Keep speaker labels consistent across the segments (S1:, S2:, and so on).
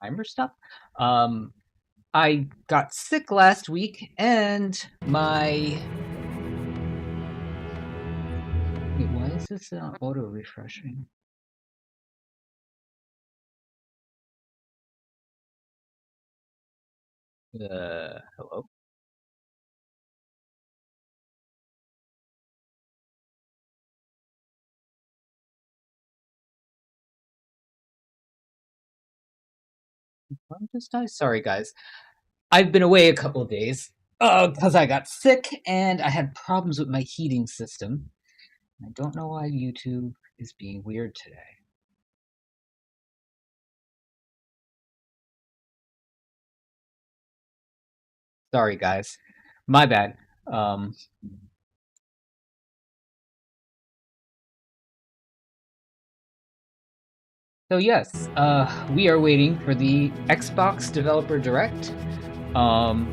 S1: timer stuff. Um, I got sick last week, and my wait, why is this auto refreshing? Hello. Just die. Sorry, guys. I've been away a couple of days because I got sick and I had problems with my heating system. I don't know why YouTube is being weird today. Sorry, guys. My bad. Um, so yes, we are waiting for the Xbox Developer Direct. Um,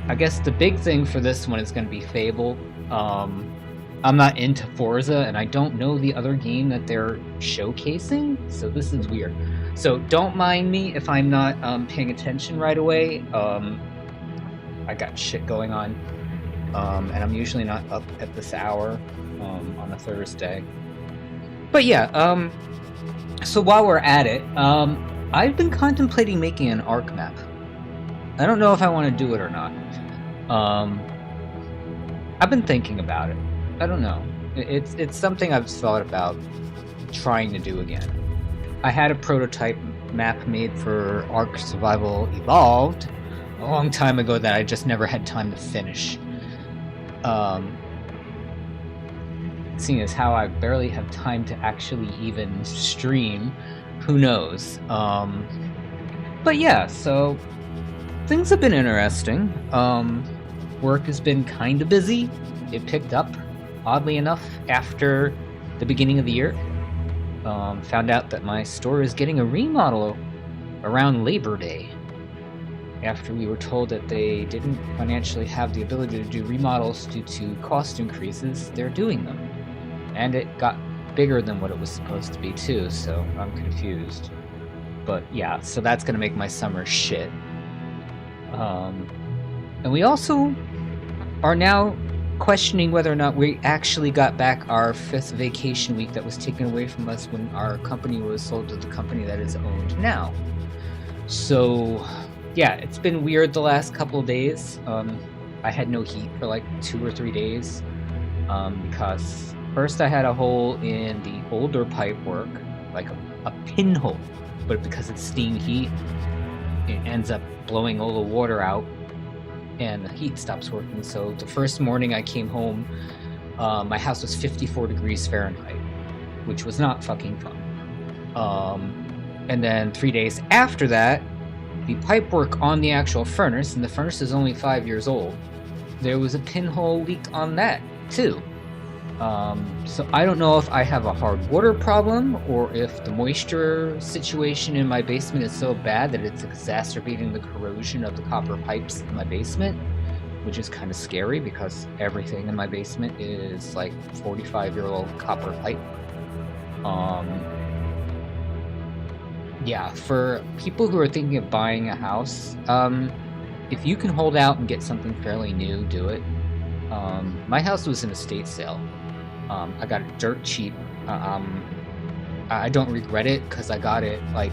S1: I guess the big thing for this one is going to be Fable. I'm not into Forza, and I don't know the other game that they're showcasing, so this is weird. So don't mind me if I'm not paying attention right away. I got shit going on, and I'm usually not up at this hour on a Thursday. But yeah, so while we're at it, I've been contemplating making an ARC map. I don't know if I want to do it or not. Um, I've been thinking about it. I don't know. It's something I've thought about trying to do again. I had a prototype map made for Ark Survival Evolved a long time ago that I just never had time to finish. Seeing as how I barely have time to actually even stream, who knows? But yeah, so things have been interesting. Work has been kind of busy. It picked up, oddly enough, after the beginning of the year. Found out that my store is getting a remodel around Labor Day. After we were told that they didn't financially have the ability to do remodels due to cost increases, they're doing them. And it got bigger than what it was supposed to be too, so I'm confused. But yeah, so that's gonna make my summer shit. And we also are now questioning whether or not we actually got back our 5th vacation week that was taken away from us when our company was sold to the company that is owned now. So yeah, it's been weird the last couple of days. I had no heat for like 2 or 3 days because first I had a hole in the older pipework, like a pinhole, but because it's steam heat, it ends up blowing all the water out and the heat stops working. So the first morning I came home, my house was 54 degrees Fahrenheit, which was not fucking fun. And then 3 days after that, the pipework on the actual furnace, and the furnace is only 5 years old, there was a pinhole leak on that too. So I don't know if I have a hard water problem or if the moisture situation in my basement is so bad that it's exacerbating the corrosion of the copper pipes in my basement, which is kind of scary because everything in my basement is like 45-year-old copper pipe. Yeah, for people who are thinking of buying a house, if you can hold out and get something fairly new, do it. My house was an estate sale. I got it dirt cheap. I don't regret it because I got it like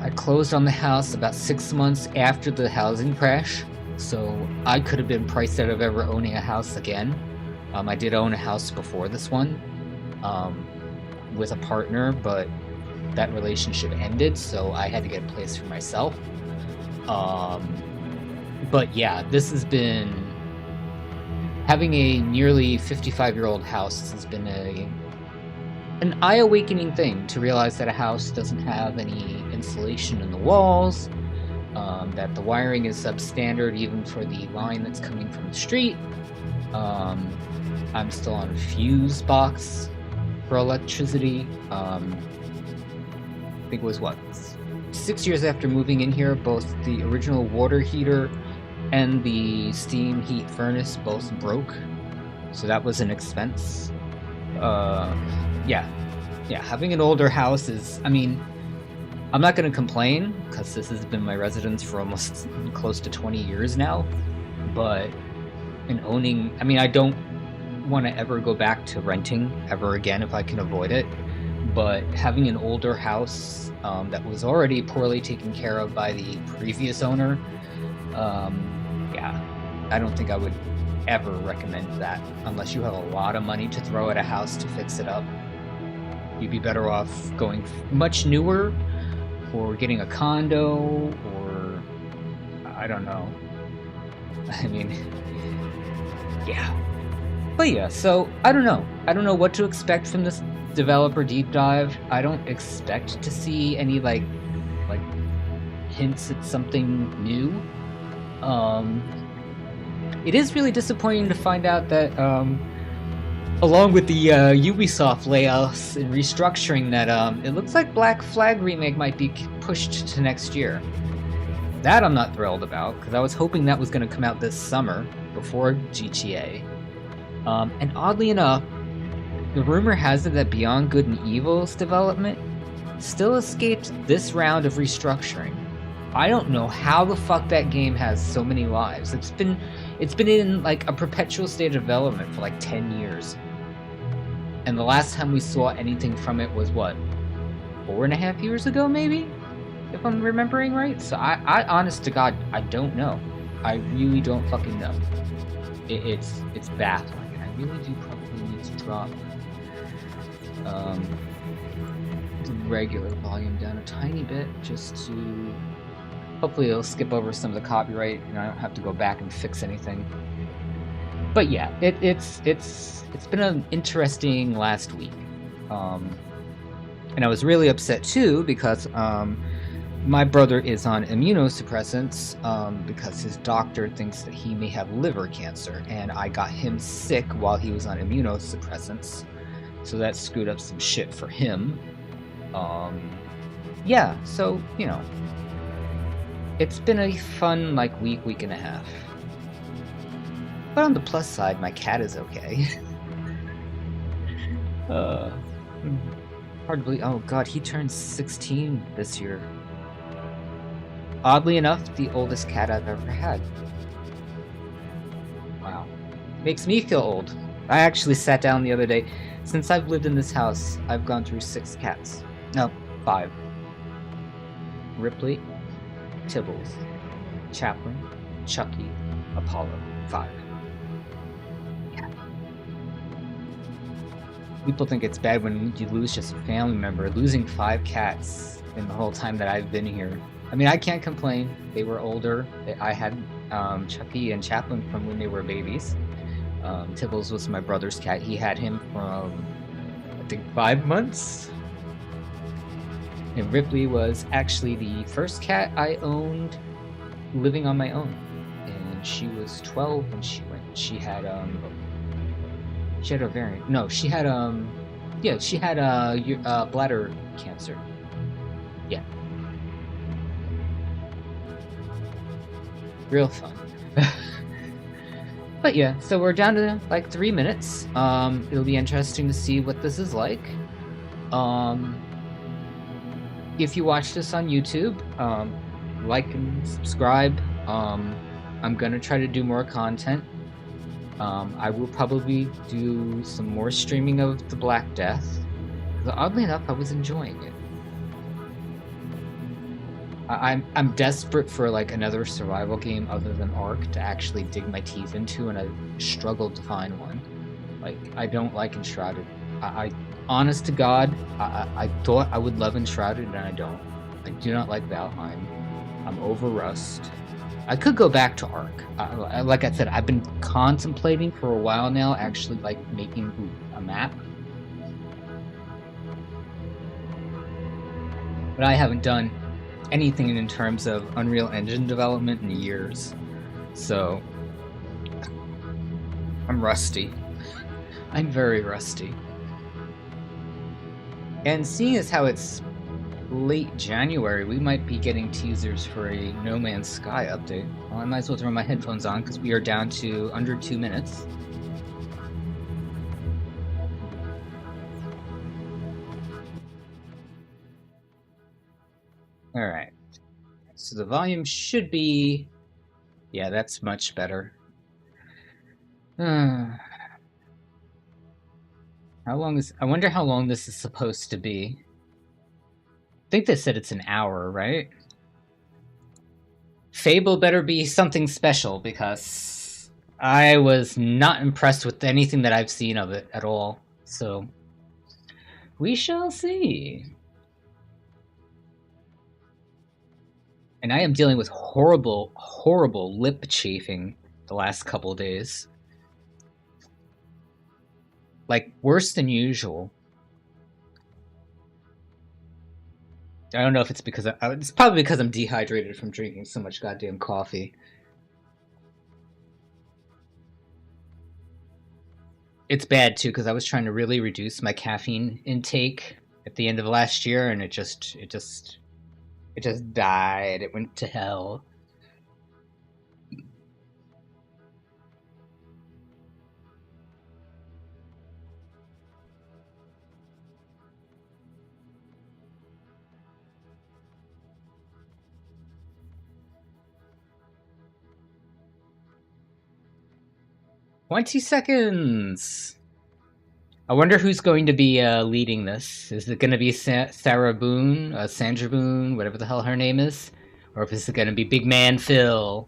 S1: I closed on the house about 6 months after the housing crash, so I could have been priced out of ever owning a house again. I did own a house before this one with a partner, but that relationship ended, so I had to get a place for myself. But yeah, this has been having a nearly 55-year-old house has been an eye-awakening thing to realize that a house doesn't have any insulation in the walls, that the wiring is substandard even for the line that's coming from the street. I'm still on a fuse box for electricity. I think it was 6 years after moving in here, both the original water heater and the steam heat furnace both broke, so that was an expense. Yeah, having an older house is, I mean, I'm not going to complain because this has been my residence for almost close to 20 years now. But in owning, I mean, I don't want to ever go back to renting ever again if I can avoid it. But having an older house that was already poorly taken care of by the previous owner, yeah, I don't think I would ever recommend that unless you have a lot of money to throw at a house to fix it up. You'd be better off going much newer or getting a condo or I don't know. I mean, yeah. But yeah, so I don't know. I don't know what to expect from this developer deep dive. I don't expect to see any like hints at something new. It is really disappointing to find out that along with the Ubisoft layoffs and restructuring that it looks like Black Flag Remake might be pushed to next year. That I'm not thrilled about, because I was hoping that was going to come out this summer before GTA. And oddly enough, the rumor has it that Beyond Good and Evil's development still escaped this round of restructuring. I don't know how the fuck that game has so many lives. It's been in like a perpetual state of development for like 10 years. And the last time we saw anything from it was what? 4.5 years ago, maybe? If I'm remembering right. So I honest to God, I don't know. I really don't fucking know. It's baffling. And I really do probably need to drop the regular volume down a tiny bit just to hopefully it'll skip over some of the copyright and I don't have to go back and fix anything. But yeah, it's been an interesting last week. And I was really upset too because my brother is on immunosuppressants because his doctor thinks that he may have liver cancer, and I got him sick while he was on immunosuppressants, so that screwed up some shit for him. Yeah, so, you know, it's been a fun, like, week and a half. But on the plus side, my cat is okay. Hard to believe. Oh god, he turned 16 this year. Oddly enough, the oldest cat I've ever had. Wow. Makes me feel old. I actually sat down the other day. Since I've lived in this house, I've gone through 6 cats. No, 5. Ripley, Tibbles, Chaplin, Chucky, Apollo. 5. Yeah. People think it's bad when you lose just a family member. Losing 5 cats in the whole time that I've been here. I mean, I can't complain. They were older. I had Chucky and Chaplin from when they were babies. Tibbles was my brother's cat. He had him from, I think, 5 months. And Ripley was actually the first cat I owned living on my own. And she was 12 when she went. She had ovarian. No, she had she had bladder cancer. Yeah. Real fun. But yeah, so we're down to like 3 minutes. It'll be interesting to see what this is like. If you watch this on YouTube, like and subscribe. I'm gonna try to do more content. I will probably do some more streaming of the Black Death. Oddly enough, I was enjoying it. I'm desperate for like another survival game other than Ark to actually dig my teeth into, and I've struggled to find one. Like, I don't like Enshrouded. I honest to God, I thought I would love Enshrouded, and I don't. I do not like Valheim. I'm over Rust. I could go back to Ark. Like I said, I've been contemplating for a while now, actually like making a map. But I haven't done anything in terms of Unreal Engine development in years. So I'm rusty. I'm very rusty. And seeing as how it's late January, we might be getting teasers for a No Man's Sky update. Well, I might as well throw my headphones on because we are down to under 2 minutes. Alright. So the volume should be... Yeah, that's much better. How long is... I wonder how long this is supposed to be. I think they said it's an hour, right? Fable better be something special, because I was not impressed with anything that I've seen of it at all. So, we shall see. And I am dealing with horrible, horrible lip chafing the last couple of days. Like, worse than usual. I don't know if it's because it's probably because I'm dehydrated from drinking so much goddamn coffee. It's bad too because I was trying to really reduce my caffeine intake at the end of last year, and it just died. It went to hell. $20. I wonder who's going to be leading this. Is it going to be Sarah Boone, Sandra Boone, whatever the hell her name is? Or if it's going to be Big Man Phil?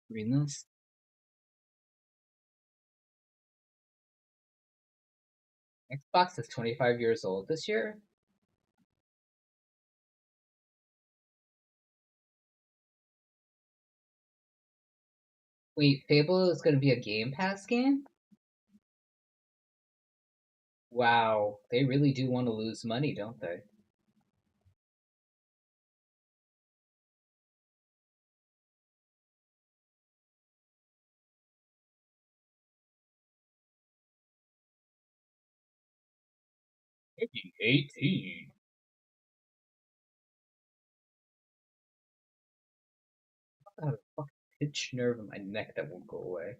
S1: Reading this? Xbox is 25 years old this year? Wait, Fable is going to be a Game Pass game? Wow, they really do want to lose money, don't they? Maybe 18. I have a fucking pinched nerve in my neck that won't go away.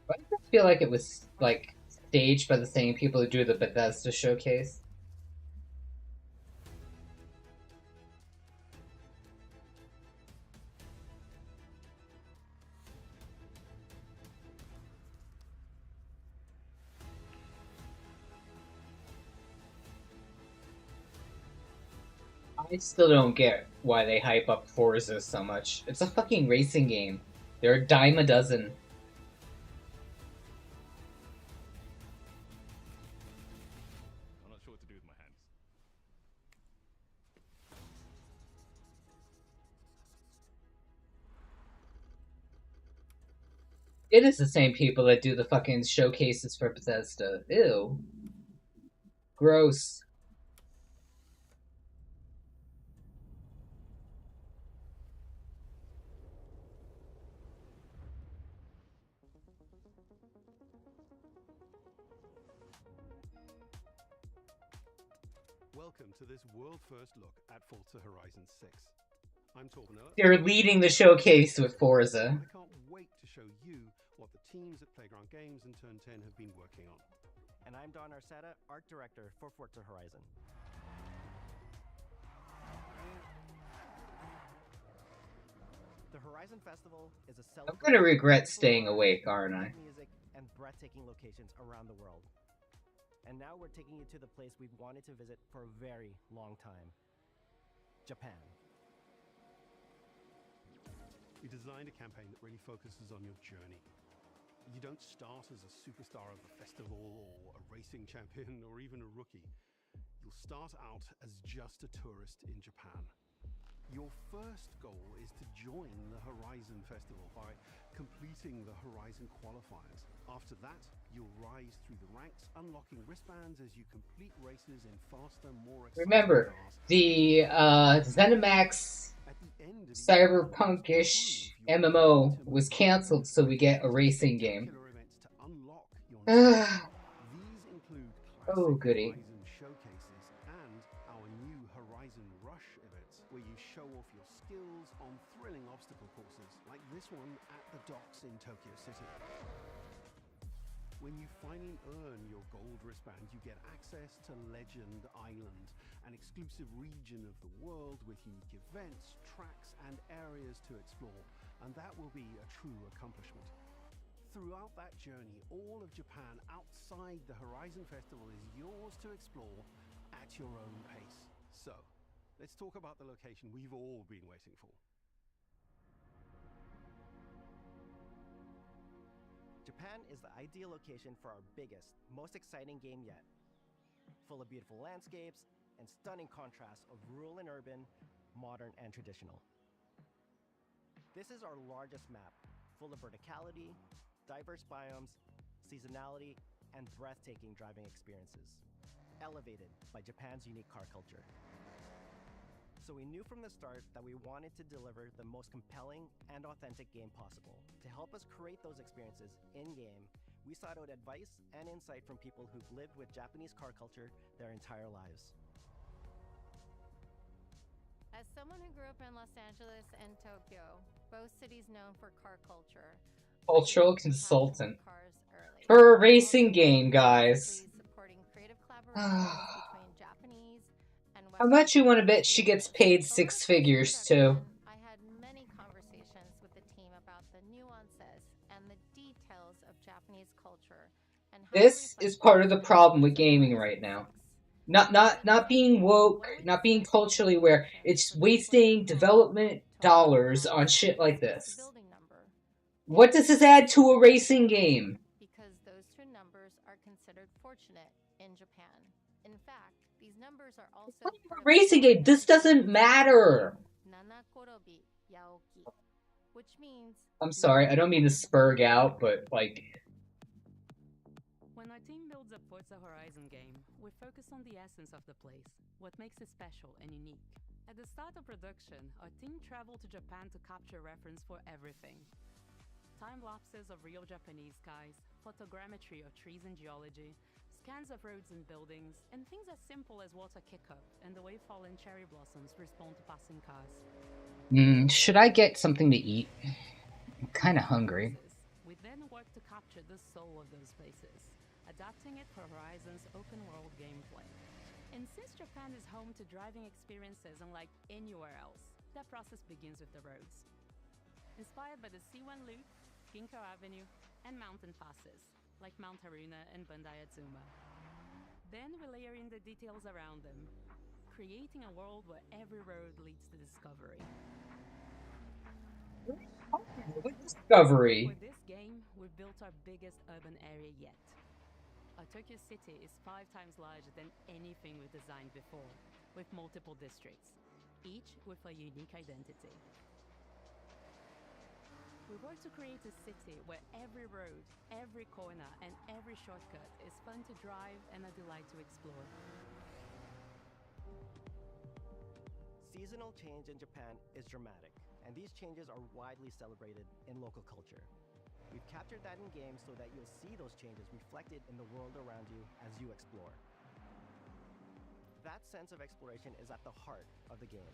S1: Why does it feel like it was like staged by the same people who do the Bethesda showcase? I still don't get why they hype up Forza so much. It's a fucking racing game. They're a dime a dozen.
S2: I'm not sure what to do with my hands.
S1: It is the same people that do the fucking showcases for Bethesda. Ew. Gross.
S2: Welcome to this world-first look at Forza Horizon 6. I'm Torben Earth.
S1: They're leading the showcase with Forza.
S2: I can't wait to show you what the teams at Playground Games and Turn 10 have been working on.
S3: And I'm Don Arcetta, Art Director for Forza Horizon. The Horizon Festival is a celebration.
S1: I'm gonna regret staying awake, aren't I?
S3: Music and breathtaking locations around the world. And now we're taking you to the place we've wanted to visit for a very long time. Japan.
S2: We designed a campaign that really focuses on your journey. You don't start as a superstar of the festival or a racing champion or even a rookie. You'll start out as just a tourist in Japan. Your first goal is to join the Horizon Festival by completing the Horizon qualifiers. After that, you'll rise through the ranks, unlocking wristbands as you complete races in faster, more exciting
S1: Remember,
S2: cars.
S1: the ZeniMax
S2: At the end of each
S1: cyberpunkish MMO was canceled, so we get a racing game.
S2: events to unlock your next. These include
S1: Oh,
S2: classic
S1: goody.
S2: Horizon showcases and our new Horizon Rush events, where you show off your skills on thrilling obstacle courses, like this one at the docks in Tokyo City. When you finally earn your gold wristband, you get access to Legend Island, an exclusive region of the world with unique events, tracks, and areas to explore, and that will be a true accomplishment. Throughout that journey, all of Japan outside the Horizon Festival is yours to explore at your own pace. So, let's talk about the location we've all been waiting for.
S3: Japan is the ideal location for our biggest, most exciting game yet. Full of beautiful landscapes and stunning contrasts of rural and urban, modern and traditional. This is our largest map, full of verticality, diverse biomes, seasonality, and breathtaking driving experiences, elevated by Japan's unique car culture. So we knew from the start that we wanted to deliver the most compelling and authentic game possible. To help us create those experiences in-game, we sought out advice and insight from people who've lived with Japanese car culture their entire lives.
S4: As someone who grew up in Los Angeles and Tokyo, both cities known for car culture,
S1: Cultural consultant. For a racing game, guys. How much you want to bet she gets paid 6 figures, too?
S4: I had many conversations with the team about the nuances and the details of Japanese culture. And
S1: This is part of the problem with gaming right now. Not being woke, not being culturally aware. It's wasting development dollars on shit like this. What does this add to a racing game?
S4: Because those two numbers are considered fortunate in Japan. In fact, these numbers are also
S1: a racing game. This doesn't matter.
S4: Which means
S1: I'm sorry, I don't mean to spurg out, but like.
S5: When our team builds a Forza Horizon game, we focus on the essence of the place, what makes it special and unique. At the start of production, our team traveled to Japan to capture reference for everything. Time-lapses of real Japanese skies, photogrammetry of trees and geology, scans of roads and buildings, and things as simple as water kick-up and the way fallen cherry blossoms respond to passing cars.
S1: Should I get something to eat? I'm kind of hungry.
S5: We then work to capture the soul of those places, adapting it for Horizon's open-world gameplay. And since Japan is home to driving experiences unlike anywhere else, that process begins with the roads. Inspired by the C1 Loop, Ginkgo Avenue, and mountain passes, like Mount Haruna and Bandai Atsuma. Then we layer in the details around them, creating a world where every road leads to discovery.
S1: Discovery.
S5: For this game, we've built our biggest urban area yet. Our Tokyo City is 5 times larger than anything we've designed before, with multiple districts, each with a unique identity. We work to create a city where every road, every corner, and every shortcut is fun to drive and a delight to explore.
S3: Seasonal change in Japan is dramatic, and these changes are widely celebrated in local culture. We've captured that in games so that you'll see those changes reflected in the world around you as you explore. That sense of exploration is at the heart of the game.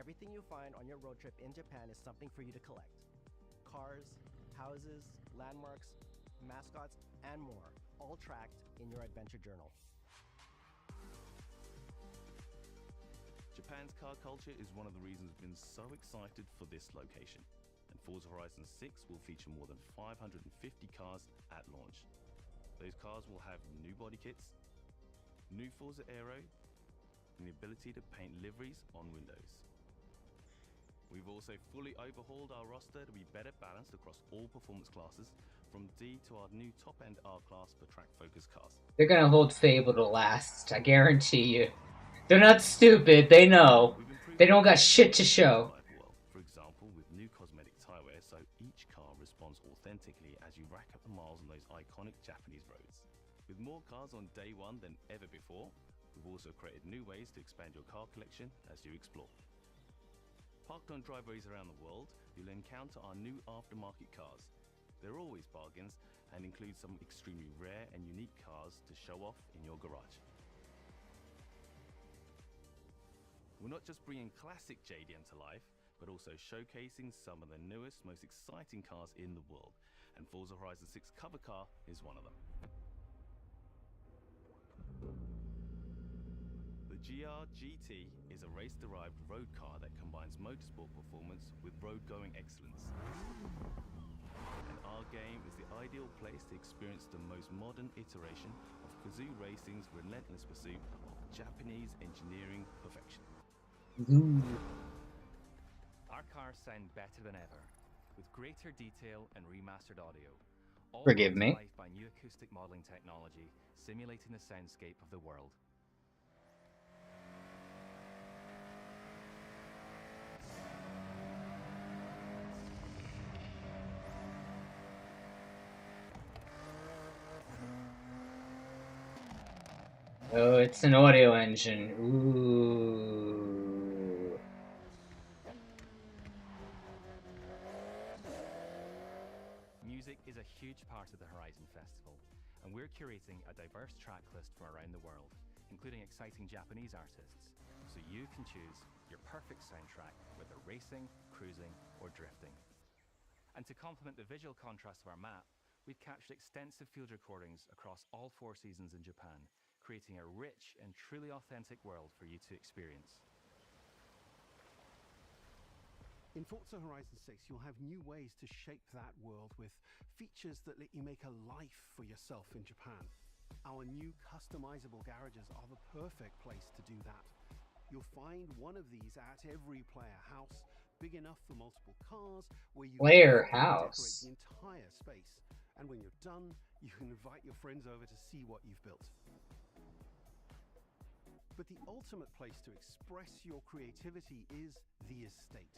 S3: Everything you find on your road trip in Japan is something for you to collect. Cars, houses, landmarks, mascots, and more, all tracked in your adventure journal.
S6: Japan's car culture is one of the reasons we've been so excited for this location. And Forza Horizon 6 will feature more than 550 cars at launch. Those cars will have new body kits, new Forza Aero, and the ability to paint liveries on windows. We've also fully overhauled our roster to be better balanced across all performance classes, from D to our new top-end R-Class for track-focused cars.
S1: They're gonna hold Fable to last, I guarantee you. They're not stupid, they know. They don't got shit to show.
S6: For example, with new cosmetic tire wear, so each car responds authentically as you rack up the miles on those iconic Japanese roads. With more cars on day one than ever before, we've also created new ways to expand your car collection as you explore. Parked on driveways around the world, you'll encounter our new aftermarket cars. They're always bargains and include some extremely rare and unique cars to show off in your garage. We're not just bringing classic JDM to life, but also showcasing some of the newest, most exciting cars in the world, and Forza Horizon 6 cover car is one of them. The GR GT is a race-derived road car that combines motorsport performance with road-going excellence. And our game is the ideal place to experience the most modern iteration of Kazoo Racing's relentless pursuit of Japanese engineering perfection.
S1: Ooh.
S7: Our cars sound better than ever, with greater detail and remastered audio. All
S1: Forgive
S7: brought to
S1: me.
S7: life by new acoustic modeling technology, simulating the soundscape of the world.
S1: Oh, it's an audio engine. Ooh.
S7: Music is a huge part of the Horizon Festival, and we're curating a diverse track list from around the world, including exciting Japanese artists, so you can choose your perfect soundtrack, whether racing, cruising, or drifting. And to complement the visual contrast of our map, we've captured extensive field recordings across all 4 seasons in Japan, creating a rich and truly authentic world for you to experience.
S2: In Forza Horizon 6, you'll have new ways to shape that world with features that let you make a life for yourself in Japan. Our new customizable garages are the perfect place to do that. You'll find one of these at every player house, big enough for multiple cars, where you
S1: Player
S2: can
S1: house.
S2: decorate the entire space. And when you're done, you can invite your friends over to see what you've built. But the ultimate place to express your creativity is the estate.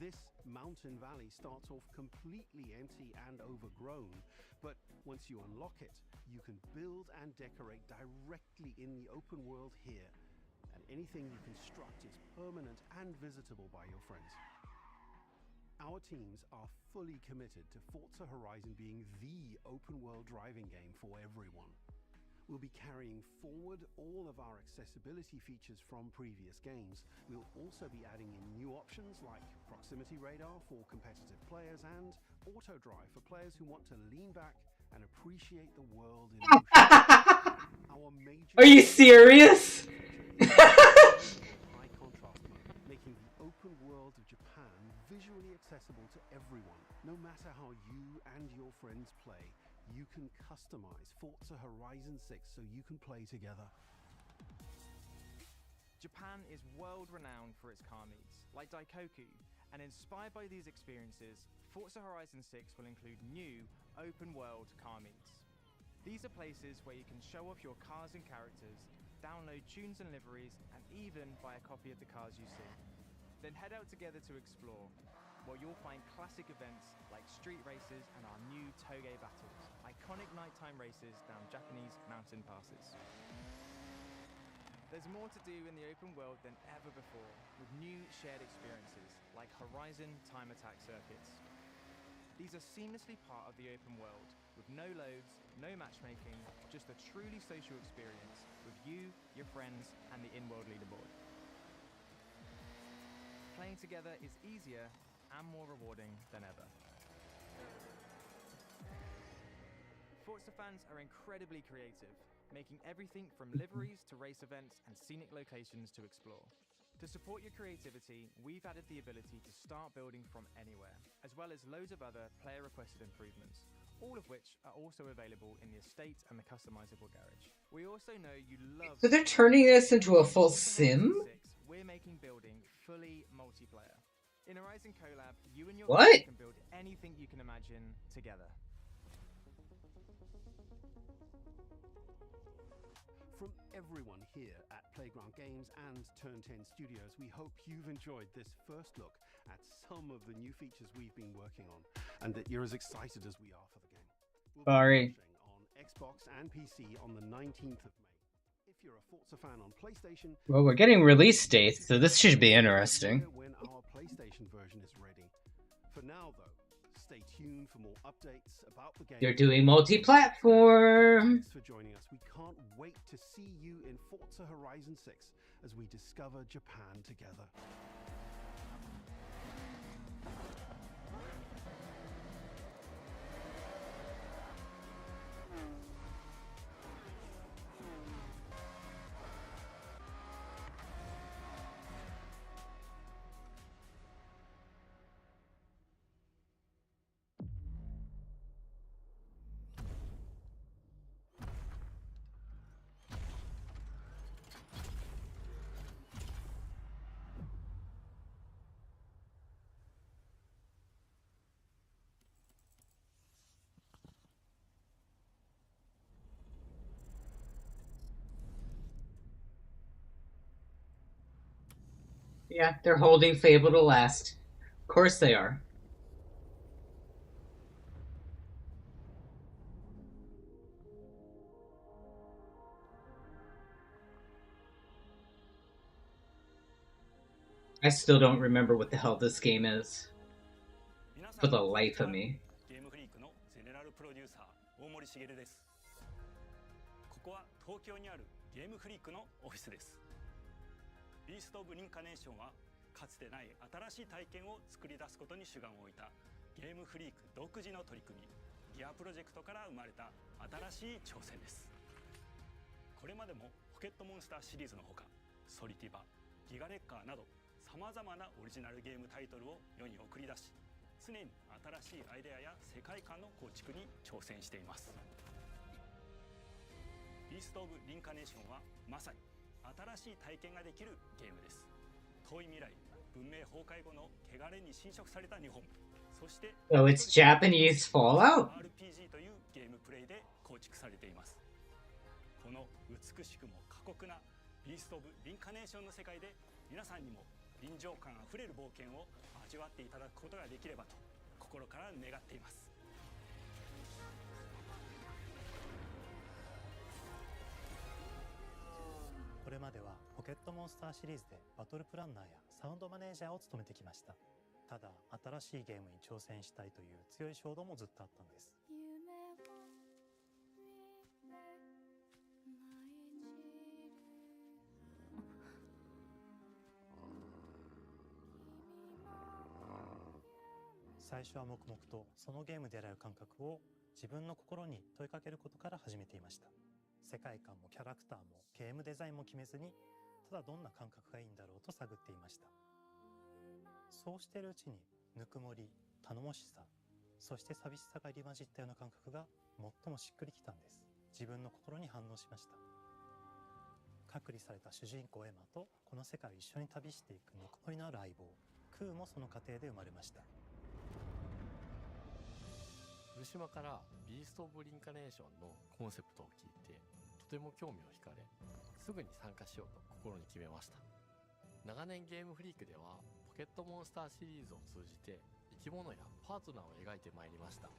S2: This mountain valley starts off completely empty and overgrown, but once you unlock it, you can build and decorate directly in the open world here, and anything you construct is permanent and visitable by your friends. Our teams are fully committed to Forza Horizon being the open world driving game for everyone. We'll be carrying forward all of our accessibility features from previous games. We'll also be adding in new options like proximity radar for competitive players and auto drive for players who want to lean back and appreciate the world in motion. Our major
S1: Are you serious?
S2: high contrast mode, making the open world of Japan visually accessible to everyone. No matter how you and your friends play, you can customize Forza Horizon 6 so you can play together.
S8: Japan is world-renowned for its car meets, like Daikoku, and inspired by these experiences, Forza Horizon 6 will include new, open-world car meets. These are places where you can show off your cars and characters, download tunes and liveries, and even buy a copy of the cars you see. Then head out together to explore, where you'll find classic events like street races and our new Toge battles, iconic nighttime races down Japanese mountain passes. There's more to do in the open world than ever before, with new shared experiences like Horizon Time Attack circuits. These are seamlessly part of the open world, with no loads, no matchmaking, just a truly social experience with you, your friends, and the in-world leaderboard. Playing together is easier and more rewarding than ever. Forza fans are incredibly creative, making everything from liveries to race events and scenic locations to explore. To support your creativity, we've added the ability to start building from anywhere, as well as loads of other player-requested improvements, all of which are also available in the estate and the customizable garage. We also know you love...
S1: So they're turning this into a full sim?
S8: We're making building fully multiplayer. In Horizon Collab, you and your
S1: What?
S8: friends can build anything you can imagine together.
S2: From everyone here at Playground Games and Turn 10 Studios, we hope you've enjoyed this first look at some of the new features we've been working on, and that you're as excited as we are for the game. We'll be
S1: Sorry.
S2: launching on Xbox and PC on the 19th of May. If you're a Forza fan on PlayStation,
S1: Well, we're getting release dates, so this should be interesting.
S2: when our PlayStation version is ready. For now, though, stay tuned for more updates about the game.
S1: You're doing multi-platform.
S2: Thanks for joining us. We can't wait to see you in Forza Horizon 6 as we discover Japan together.
S1: Yeah, they're holding Fable to last. Of course they are. I still don't remember what the hell this game is. For the life of me.
S6: ゲームフリークのゼネラルプロデューサー大森茂です。ここは東京にあるゲームフリークのオフィスです。ビースト・オブ・リンカネーションはかつてない新しい体験を作り出すことに主眼を置いたゲームフリーク独自の取り組みギアプロジェクトから生まれた新しい挑戦です。これまでもポケットモンスターシリーズのほかソリティバ、ギガレッカーなどさまざまなオリジナルゲームタイトルを世に送り出し常に新しいアイデアや世界観の構築に挑戦しています。ビースト・オブ・リンカネーションはまさに新しい体験ができるゲームです。遠い未来、文明崩壊後の汚れに侵食された日本、そして
S1: Oh, it's Japanese Fallout?
S6: RPG というゲームプレイで構築されています。この美しくも過酷なビースト・オブ・リンカネーションの世界で皆さんにも臨場感あふれる冒険を味わっていただくことができればと心から願っています。
S9: これまではポケットモンスターシリーズでバトルプランナーやサウンドマネージャーを務めてきました。ただ新しいゲームに挑戦したいという強い衝動もずっとあったんです。最初は黙々とそのゲームで得られる感覚を自分の心に問いかけることから始めていました。世界観もキャラクターもゲームデザインも決めずにただどんな感覚がいいんだろうと探っていました。そうしているうちにぬくもり、頼もしさ、そして寂しさが入り混じったような感覚が最もしっくりきたんです。自分の心に反応しました。隔離された主人公エマとこの世界を一緒に旅していくぬくもりのある相棒クーもその過程で生まれました。
S10: 古島からビースト・オブ・リンカネーションのコンセプトを聞いてとても興味を惹かれすぐに参加しようと心に決めました。長年ゲームフリークではポケットモンスターシリーズを通じて生き物やパートナーを描いてまいりました。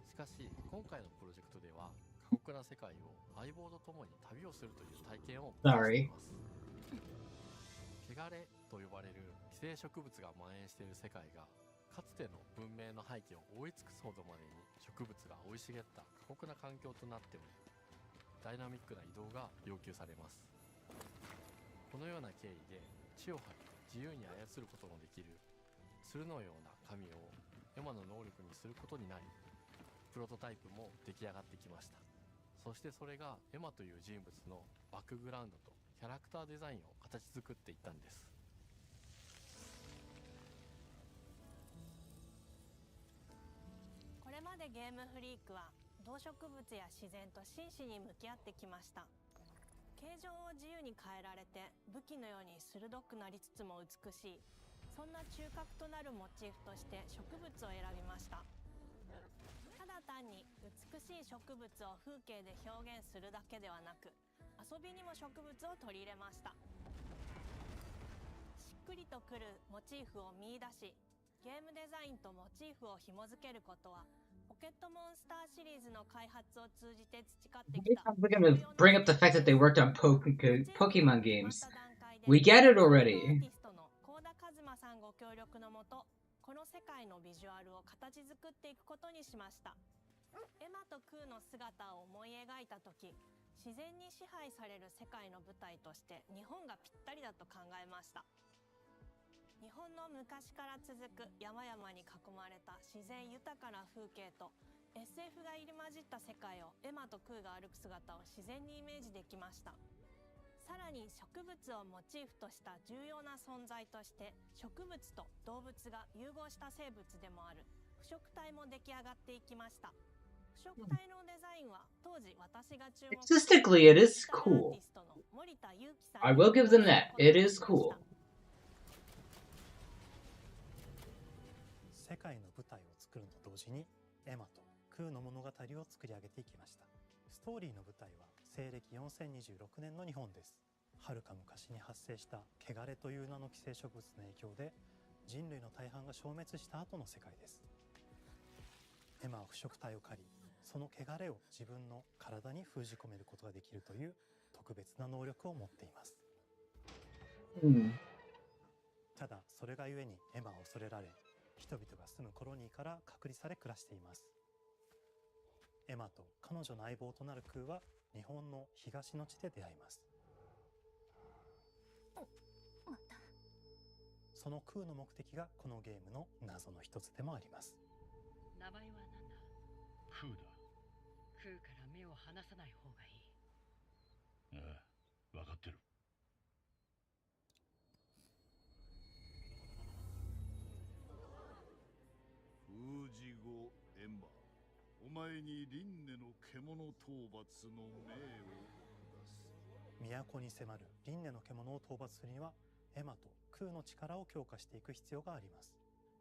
S10: しかし今回のプロジェクトでは過酷な世界を相棒と共に旅をするという体験を目指しています。汚れと呼ばれる寄生植物が蔓延している世界がかつての文明の背景を覆い尽くすほどまでに植物が生い茂った過酷な環境となっておりダイナミックな移動が要求されます。このような経緯で地を張り自由に操ることのできる鶴のような神をエマの能力にすることになりプロトタイプも出来上がってきました。そしてそれがエマという人物のバックグラウンドとキャラクターデザインを形作っていったんです。
S11: これまでゲームフリークは動植物や自然と真摯に向き合ってきました。形状を自由に変えられて武器のように鋭くなりつつも美しい、そんな中核となるモチーフとして植物を選びました。ただ単単に美しい植物を風景で表現するだけではなく、遊びにも植物を取り入れました。しっくりとくるモチーフを見出し、ゲームデザインとモチーフを紐付けることは、ポケットモンスターシリーズの開発を通じて培ってきた。
S1: We're gonna bring up the fact that they worked on Pokemon games. We get it already.
S11: アーティストの幸田一馬さんご協力のもと、この世界のビジュアルを形作っていくことにしました。エマとクーの姿を思い描いた時、自然に支配される世界の舞台として日本がぴったりだと考えました。日本の昔から続く山々に囲まれた自然豊かな風景と SF が入り混じった世界をエマとクーが歩く姿を自然にイメージできました。さらに植物をモチーフとした重要な存在として植物と動物が融合した生物でもある腐食体も出来上がっていきました。腐食体のデザインは当時私が注目した
S1: Artistically, it is cool. I will give them that. It is cool.
S9: 世界の舞台を作ると同時にエマとクーの物語を作り上げていきました。ストーリーの舞台は西暦4026年の日本です。はるか昔に発生した汚れという名の寄生植物の影響で人類の大半が消滅した後の世界です。エマは腐食体を狩り、その汚れを自分の体に封じ込めることができるという特別な能力を持っています。ただそれがゆえにエマは恐れられ、人々が住むコロニーから隔離され暮らしています。エマと彼女の相棒となるクーは日本の東の地で出会います。そのクーの目的がこのゲームの謎の一つでもあります。
S12: 名前は何だ？
S13: クーだ。
S12: クーから目を離さない方がいい。
S13: ああ、分かってる。封じ後エマ、お前に輪廻の獣討伐の命を
S9: 下す。都に迫る輪廻の獣を討伐するにはエマとクーの力を強化していく必要があります。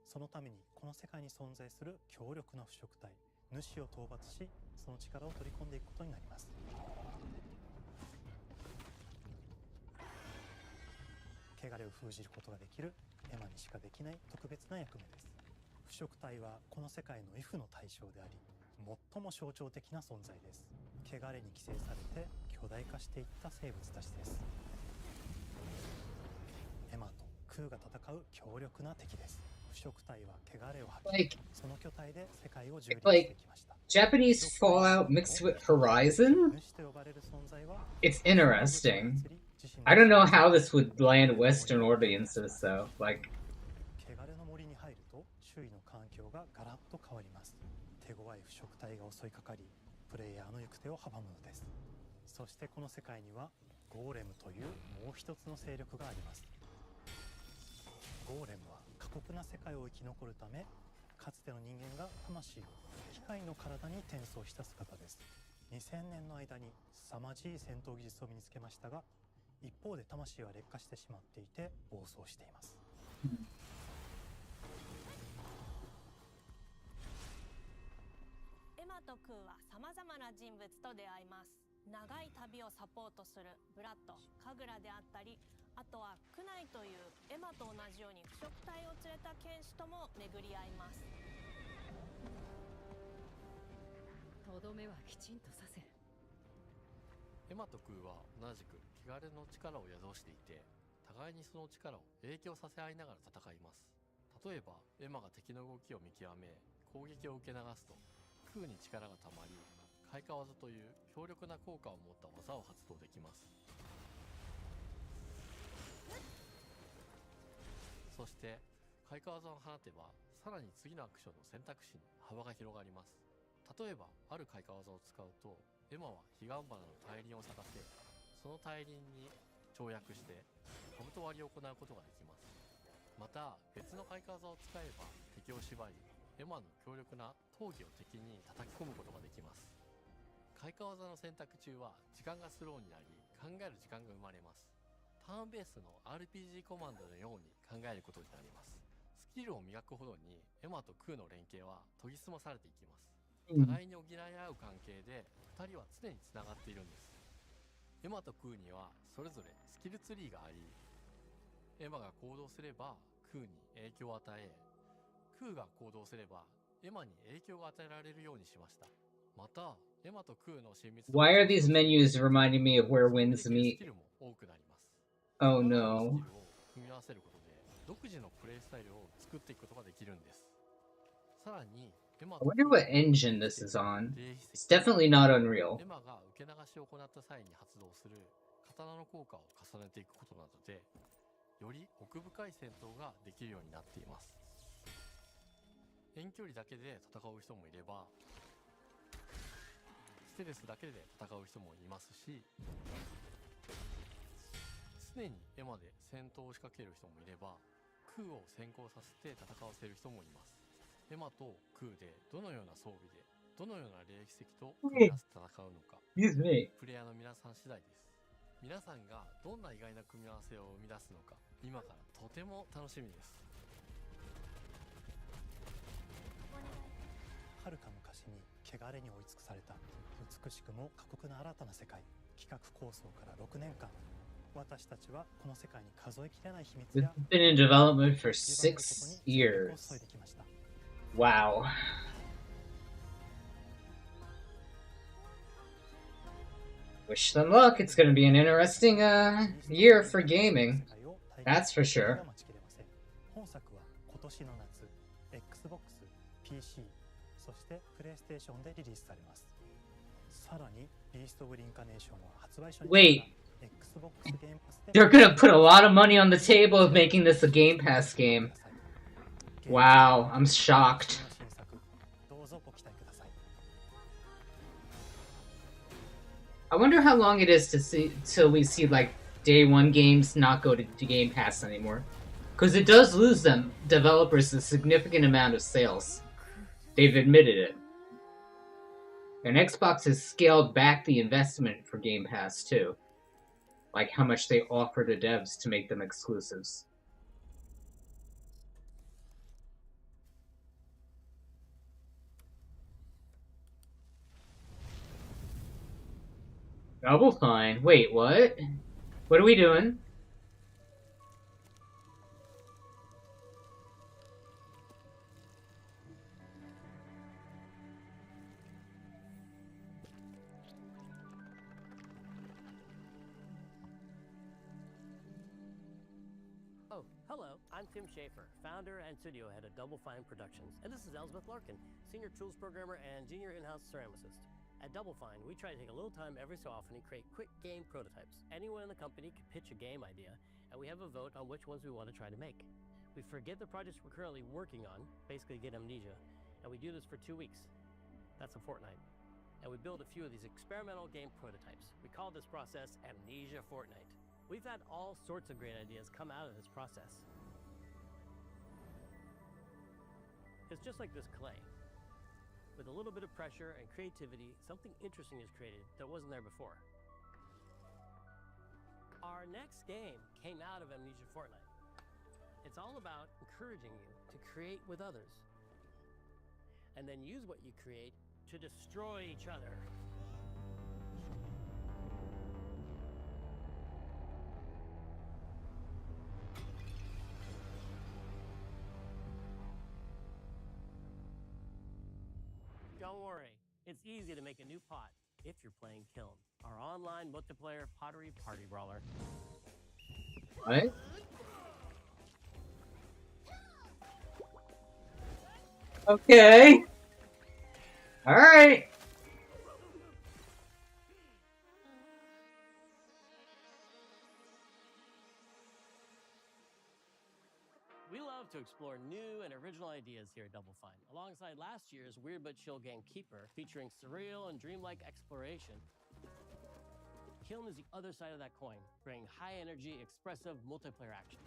S9: そのためにこの世界に存在する強力な腐食体主を討伐し、その力を取り込んでいくことになります。汚れを封じることができるエマにしかできない特別な役目です。腐食体はこの世界の畏怖の対象であり、最も象徴的な存在です。汚れに寄生されて巨大化していった生物たちです。エマとクーが戦う強力な敵です。腐食体は汚れを吐き、その巨体で世界を蹂躙してきました。
S1: Japanese Fallout mixed with Horizon? It's interesting. I don't know how this would land Western audiences though. Like,
S9: 汚れの森に入ると周囲の環境がガラッと変わります。手強い腐食体が襲いかかり、プレイヤーの行く手を阻むのです。そしてこの世界にはゴーレムというもう一つの勢力があります。ゴーレムは過酷な世界を生き残るため、かつての人間が魂を機械の体に転送した姿です。2000年の間に凄まじい戦闘技術を身につけましたが、一方で魂は劣化してしまっていて暴走しています。
S11: エマとクーはさまざまな人物と出会います。長い旅をサポートするブラッド、カグラであったり、あとはクナイというエマと同じように腐食体を連れた剣士とも巡り合います。
S12: とどめはきちんとさせる。
S10: エマとクーは同じく汚れの力を宿していて、互いにその力を影響させ合いながら戦います。例えばエマが敵の動きを見極め攻撃を受け流すと、クーに力がたまり開花技という強力な効果を持った技を発動できます。そして開花技を放てば、さらに次のアクションの選択肢に幅が広がります。例えばある開花技を使うと、エマは彼岸花の大輪を咲かせ、その大輪に跳躍して兜割りを行うことができます。また別の開花技を使えば敵を縛り、エマの強力な闘技を敵に叩き込むことができます。開花技の選択中は時間がスローになり、考える時間が生まれます。ターンベースの RPG コマンドのように考えることになります。スキルを磨くほどにエマとクーの連携は研ぎ澄まされていきます。互いに補い合う関係で2人は常につながっているんです。エマとクーにはそれぞれスキルツリーがあり、エマが行動すればクーに影響を与え、クーが行動すればエマに影響が与えられるようにしました。またエマとクーの親密
S1: Why are these menus reminding me of where winds meet?
S10: スキルも多くなります。
S1: Oh no.
S10: 組み合わせることで独自のプレイスタイルを作っていくことができるんです。さらに
S1: I wonder what engine this is on. It's definitely not Unreal.
S10: エマが受け流しを行った際に発動する刀の効果を重ねていくことなどで、より奥深い戦闘ができるようになっています。遠距離だけで戦う人もいれば、ステルスだけで戦う人もいますし、常にエマで戦闘を仕掛ける人もいれば、クーを先行させて戦わせる人もいます。エマとクーでどのような装備でどのような霊石と組み合わせて戦うのか、プレイヤーの皆さん次第です。皆さんがどんな意外な組み合わせを生み出すのか、今からとても楽しみです。
S9: はるか昔に汚れに追い尽くされた美しくも過酷な新たな世界、企画構想から6年間、私たちはこの世界に数えきれない秘密や
S1: It's been in development for 6 years. Wow. Wish them luck. It's going to be an interesting year for gaming. That's for sure.
S9: 本作は今年の夏、Xbox、PC、そしてプレイステーションでリリースされます。さらに、ビースト・オブ・リンカネーションは発売初日
S1: Wait.
S9: に Xbox ゲームパスで
S1: They're gonna put a lot of money on the table of making this a Game Pass game. Wow, I'm shocked.
S9: どうぞご期待ください。
S1: I wonder how long it is to see till we see like day one games not go to Game Pass anymore. Because it does lose them developers a significant amount of sales. They've admitted it. And Xbox has scaled back the investment for Game Pass too. Like how much they offer to devs to make them exclusives. Double Fine. Wait, what? What are we doing?
S14: Oh, hello. I'm Tim Schafer, founder and studio head of Double Fine Productions, and this is Elizabeth Larkin, senior tools programmer and junior in-house ceramicist. At Double Fine, we try to take a little time every so often and create quick game prototypes. Anyone in the company can pitch a game idea, and we have a vote on which ones we want to try to make. We forget the projects we're currently working on, basically get amnesia, and we do this for 2 weeks. That's a fortnight. And we build a few of these experimental game prototypes. We call this process Amnesia Fortnight. We've had all sorts of great ideas come out of this process. It's just like this clay. With a little bit of pressure and creativity, something interesting is created that wasn't there before. Our next game came out of Amnesia Fortnight. It's all about encouraging you to create with others, and then use what you create to destroy each other. Don't worry, it's easy to make a new pot if you're playing Kiln, our online multiplayer pottery party brawler.
S1: What? Okay. Alright.
S14: We love to explore new and original ideas here at Double Fine, alongside last year's Weird But Chill game Keeper, featuring surreal and dreamlike exploration. Kiln is the other side of that coin, bringing high-energy, expressive multiplayer action.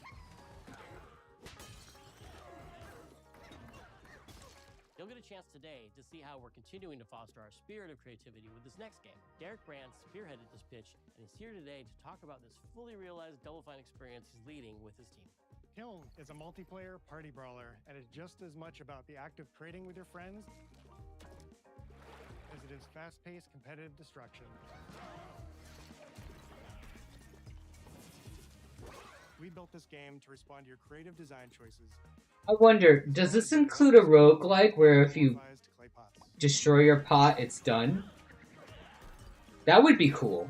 S14: You'll get a chance today to see how we're continuing to foster our spirit of creativity with this next game. Derek Brand spearheaded this pitch, and he's here today to talk about this fully realized Double Fine experience he's leading with his team.
S15: Kiln is a multiplayer party brawler, and it's just as much about the act of creating with your friends is fast-paced competitive destruction. We built this game to respond to your creative design choices.
S1: I wonder, does this include a roguelike where if you destroy your pot, it's done? That would be cool.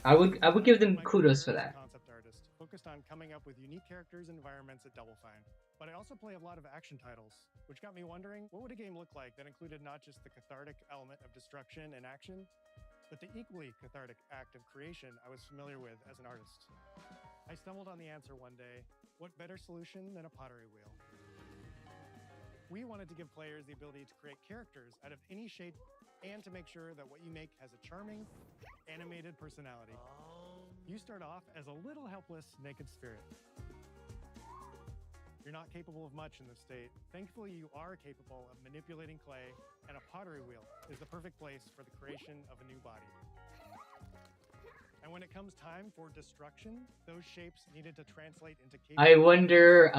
S1: I would give them kudos for that.
S15: Concept artist focused on coming up with unique characters and environments at Double Fine. But I also play a lot of action titles, which got me wondering, what would a game look like that included not just the cathartic element of destruction and action, but the equally cathartic act of creation I was familiar with as an artist? I stumbled on the answer one day. What better solution than a pottery wheel? We wanted to give players the ability to create characters out of any shape and to make sure that what you make has a charming, animated personality. You start off as a little helpless, naked spirit. You're not capable of much in this state. Thankfully, you are capable of manipulating clay, and a pottery wheel is the perfect place for the creation of a new body. And when it comes time for destruction, those shapes needed to translate into
S1: I wonder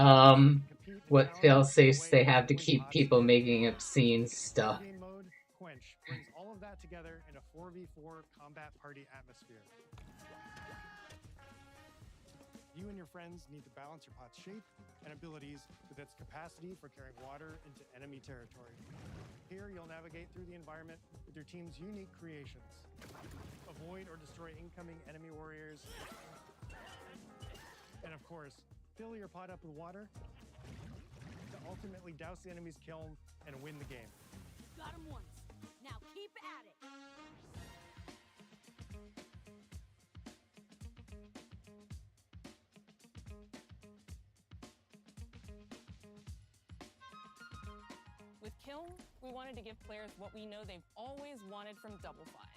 S1: what fail-safes they have to keep people making obscene stuff.
S15: Game mode, Quench, brings all of that together in a 4v4 combat party atmosphere. You and your friends need to balance your pot's shape and abilities with its capacity for carrying water into enemy territory. Here, you'll navigate through the environment with your team's unique creations. Avoid or destroy incoming enemy warriors. And of course, fill your pot up with water to ultimately douse the enemy's kiln and win the game.
S11: Got him once. Now keep at it.
S16: With Kiln, we wanted to give players what we know they've always wanted from Double Fine.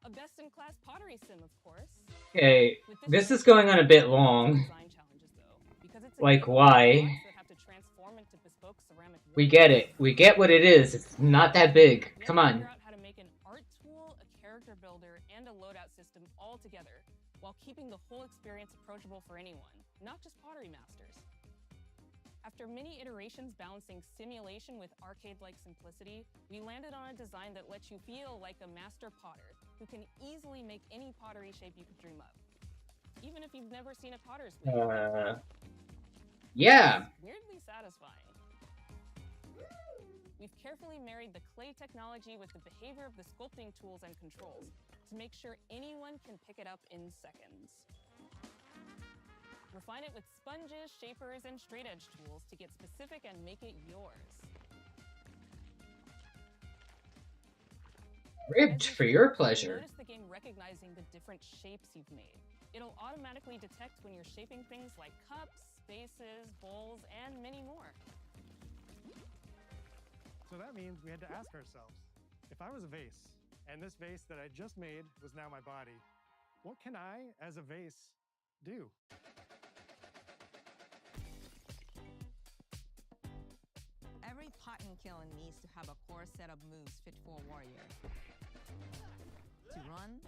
S16: A best-in-class pottery sim, of course.
S1: Okay, this is going on a bit long. Like, why? We get it. We get what it is. It's not that big. Come on.
S16: How to make an art tool, a character builder, and a loadout system all together, while keeping the whole experience approachable for anyone, not just pottery masters. After many iterations balancing simulation with arcade-like simplicity, we landed on a design that lets you feel like a master potter who can easily make any pottery shape you could dream of, even if you've never seen a potter's wheel.
S1: Yeah.
S16: It's weirdly satisfying. We've carefully married the clay technology with the behavior of the sculpting tools and controls to make sure anyone can pick it up in seconds. Refine it with sponges, shapers, and straight edge tools to get specific and make it yours.
S1: Ribbed for your pleasure.
S16: Notice the game recognizing the different shapes you've made. It'll automatically detect when you're shaping things like cups, vases, bowls, and many more.
S15: So that means we had to ask ourselves, if I was a vase, and this vase that I just made was now my body, what can I, as a vase, do?
S17: Every pot and kiln needs to have a core set of moves fit for a warrior. To run,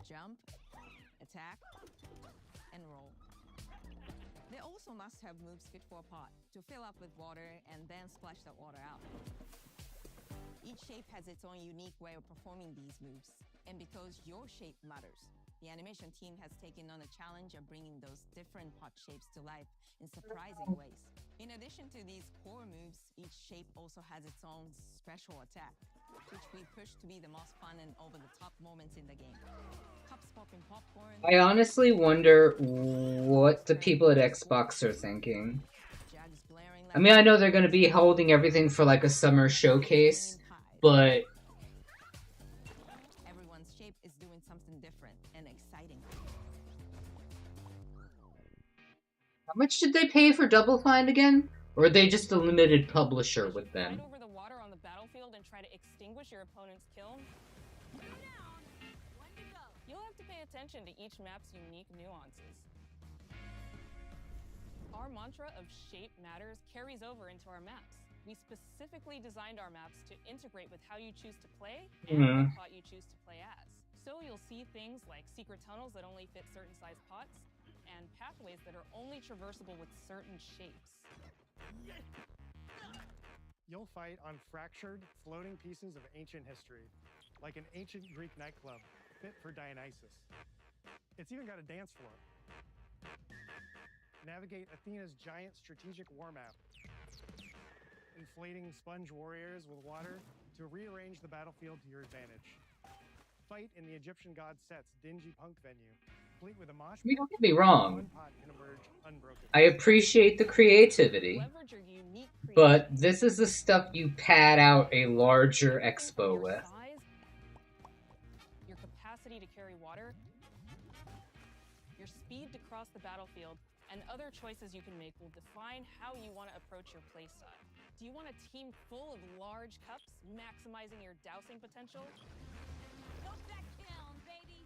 S17: jump, attack, and roll. They also must have moves fit for a pot to fill up with water and then splash that water out. Each shape has its own unique way of performing these moves, and because your shape matters, the animation team has taken on the challenge of bringing those different pot shapes to life in surprising ways. In addition to these core moves, each shape also has its own special attack, which we push to be the most fun and over-the-top moments in the game. Cups popping popcorn.
S1: I honestly wonder what the people at Xbox are thinking. I mean, I know they're going to be holding everything for like a summer showcase, but
S17: everyone's shape is doing something different and exciting.
S1: How much did they pay for Double Fine again? Or are they just a limited publisher with them?
S16: Over the water on the battlefield and try to extinguish your opponent's kiln? You'll have to pay attention to each map's unique nuances. Our mantra of shape matters carries over into our maps. We specifically designed our maps to integrate with how you choose to play and what pot you choose to play as. So you'll see things like secret tunnels that only fit certain size pots, and pathways that are only traversable with certain shapes.
S15: You'll fight on fractured, floating pieces of ancient history, like an ancient Greek nightclub fit for Dionysus. It's even got a dance floor. Navigate Athena's giant strategic war map, inflating sponge warriors with water to rearrange the battlefield to your advantage. Fight in the Egyptian god Set's dingy punk venue, complete with a mosh pit.
S1: Don't get me wrong.
S15: One pot can emerge unbroken.
S1: I appreciate the creativity, but this is the stuff you pad out a larger expo with.
S16: Your capacity to carry water, your speed to cross the battlefield, and other choices you can make will define how you want to approach your playstyle. Do you want a team full of large cups, maximizing your dousing potential?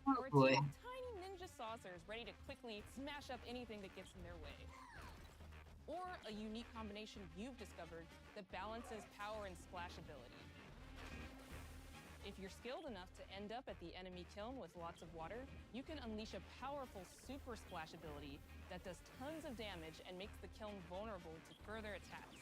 S1: Oh
S16: Or
S1: boy.
S16: a team of tiny ninja saucers ready to quickly smash up anything that gets in their way? Or a unique combination you've discovered that balances power and splashability? If you're skilled enough to end up at the enemy kiln with lots of water, you can unleash a powerful super splash ability that does tons of damage and makes the kiln vulnerable to further attacks,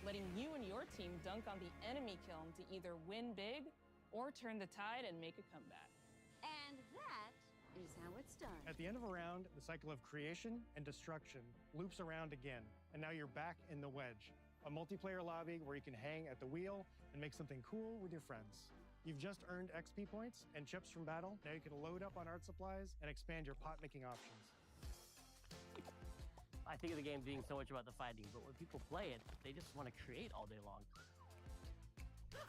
S16: letting you and your team dunk on the enemy kiln to either win big or turn the tide and make a comeback.
S18: And that is how it's done.
S15: At the end of a round, the cycle of creation and destruction loops around again, and now you're back in the Wedge, a multiplayer lobby where you can hang at the wheel and make something cool with your friends. You've just earned XP points and chips from battle. Now you can load up on art supplies and expand your pot-making options.
S14: I think of the game being so much about the fighting, but when people play it, they just want to create all day long.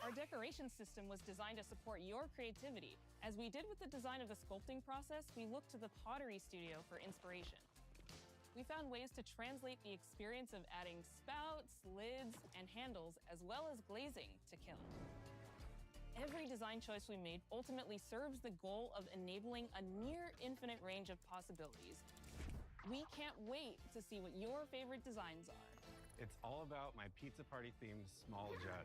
S16: Our decoration system was designed to support your creativity. As we did with the design of the sculpting process, we looked to the Pottery Studio for inspiration. We found ways to translate the experience of adding spouts, lids, and handles, as well as glazing to kiln. Every design choice we made ultimately serves the goal of enabling a near infinite range of possibilities. We can't wait to see what your favorite designs are.
S19: It's all about my pizza party themed small jug.